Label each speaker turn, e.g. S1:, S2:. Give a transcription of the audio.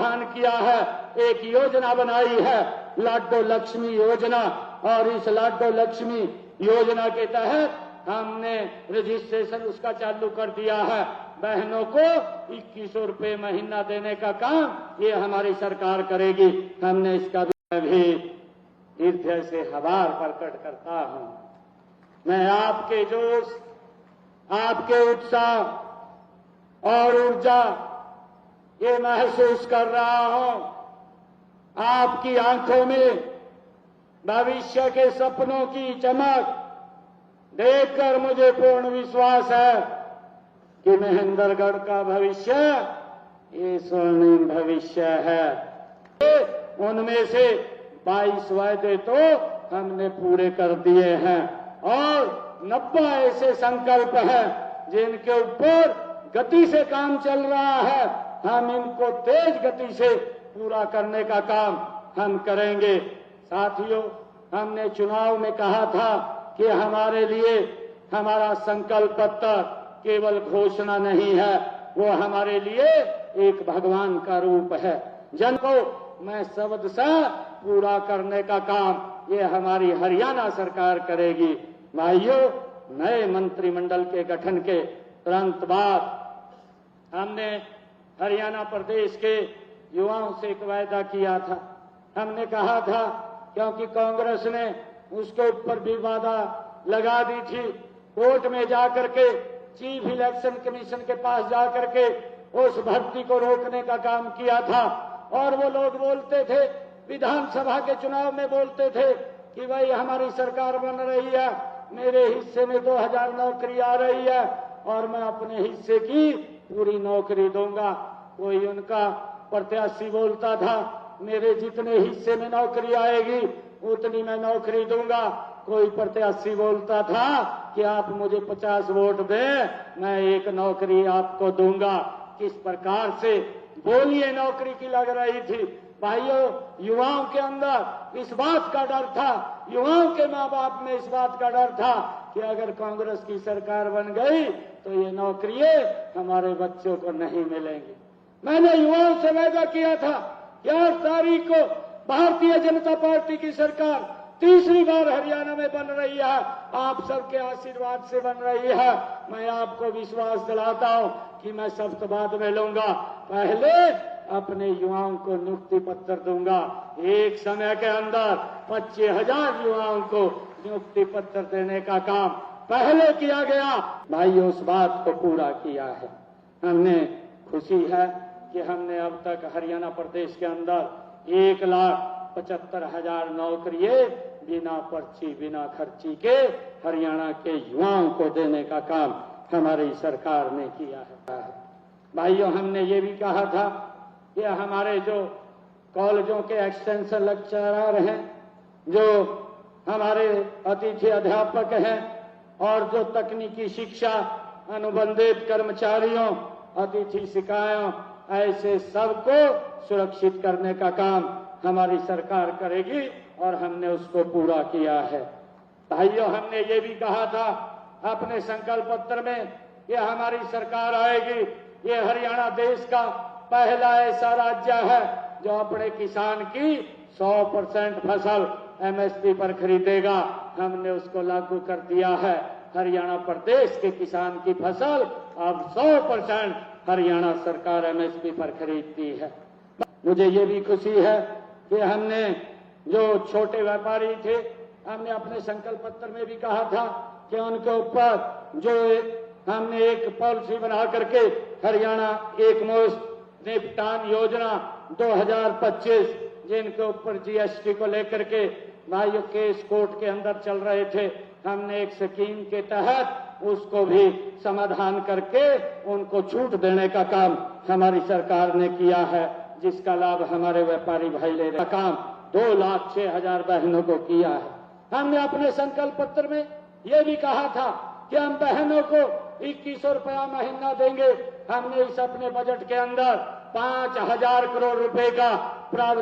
S1: प्रावधान किया है, एक योजना बनाई है लाडो लक्ष्मी योजना, और इस लाडो लक्ष्मी योजना के तहत हमने रजिस्ट्रेशन उसका चालू कर दिया है। बहनों को 2100 रुपये महीना देने का काम ये हमारी सरकार करेगी। हमने इसका भी हृदय से आभार प्रकट करता हूं। मैं आपके जोश, आपके उत्साह और ऊर्जा ये महसूस कर रहा हूं। आपकी आंखों में भविष्य के सपनों की चमक देखकर मुझे पूर्ण विश्वास है कि महेंद्रगढ़ का भविष्य ये स्वर्णिम भविष्य है। उनमें से 22 वायदे तो हमने पूरे कर दिए हैं और 90 ऐसे संकल्प हैं जिनके ऊपर गति से काम चल रहा है। हम इनको तेज गति से पूरा करने का काम हम करेंगे। साथियों, हमने चुनाव में कहा था कि हमारे लिए हमारा संकल्प पत्र केवल घोषणा नहीं है, वो हमारे लिए एक भगवान का रूप है। जन को मैं शब्द से पूरा करने का काम ये हमारी हरियाणा सरकार करेगी। भाइयों, नए मंत्रिमंडल के गठन के तुरंत बाद हमने हरियाणा प्रदेश के युवाओं से एक वायदा किया था। हमने कहा था, क्योंकि कांग्रेस ने उसके ऊपर भी वादा लगा दी थी, कोर्ट में जाकर के चीफ इलेक्शन कमीशन के पास जाकर के उस भर्ती को रोकने का काम किया था। और वो लोग बोलते थे, विधानसभा के चुनाव में बोलते थे कि भाई हमारी सरकार बन रही है, मेरे हिस्से में 2000 नौकरी आ रही है और मैं अपने हिस्से की पूरी नौकरी दूंगा। कोई उनका प्रत्याशी बोलता था, मेरे जितने हिस्से में नौकरी आएगी उतनी मैं नौकरी दूंगा। कोई प्रत्याशी बोलता था कि आप मुझे 50 वोट दें, मैं एक नौकरी आपको दूंगा। किस प्रकार से बोलिए नौकरी की लग रही थी। भाइयों, युवाओं के अंदर इस बात का डर था, युवाओं के माँ बाप में इस बात का डर था कि अगर कांग्रेस की सरकार बन गई तो ये नौकरियां हमारे बच्चों को नहीं मिलेंगी। मैंने युवाओं से वादा किया था कि 8 तारीख को भारतीय जनता पार्टी की सरकार तीसरी बार हरियाणा में बन रही है, आप सबके आशीर्वाद से बन रही है। मैं आपको विश्वास दिलाता हूं कि मैं शपथ बाद में लूंगा। पहले अपने युवाओं को नियुक्ति पत्र दूंगा। एक समय के अंदर 25,000 युवाओं को नियुक्ति पत्र देने का काम पहले किया गया। भाई, उस बात को पूरा किया है। हमने खुशी है कि हमने अब तक हरियाणा प्रदेश के अंदर 1,75,000 नौकरियां बिना पर्ची बिना खर्ची के हरियाणा के युवाओं को देने का काम हमारी सरकार ने किया है। भाइयों, हमने ये भी कहा था कि हमारे जो कॉलेजों के एक्सटेंशन लेक्चरर हैं, जो हमारे अतिथि अध्यापक हैं और जो तकनीकी शिक्षा अनुबंधित कर्मचारियों, अतिथि शिक्षकों, ऐसे सबको सुरक्षित करने का काम हमारी सरकार करेगी और हमने उसको पूरा किया है। भाइयों, हमने ये भी कहा था अपने संकल्प पत्र में कि हमारी सरकार आएगी, ये हरियाणा देश का पहला ऐसा राज्य है जो अपने किसान की 100% फसल MSP पर खरीदेगा। हमने उसको लागू कर दिया है। हरियाणा प्रदेश के किसान की फसल अब 100% हरियाणा सरकार MSP पर खरीदती है। मुझे ये भी खुशी है कि हमने जो छोटे व्यापारी थे, हमने अपने संकल्प पत्र में भी कहा था कि उनके ऊपर जो हमने एक पॉलिसी बना करके हरियाणा एक मुश्त निपटान योजना 2025, जिनके ऊपर GST को लेकर के भाइयों केस कोर्ट के अंदर चल रहे थे, हमने एक स्कीम के तहत उसको भी समाधान करके उनको छूट देने का काम हमारी सरकार ने किया है, जिसका लाभ हमारे व्यापारी भाई ले रहे। काम 2,06,000 बहनों को किया है। हमने अपने संकल्प पत्र में यह भी कहा था कि हम बहनों को 2100 रुपया महीना देंगे। हमने इस अपने बजट के अंदर 5,000 करोड़ रुपए का प्रावधान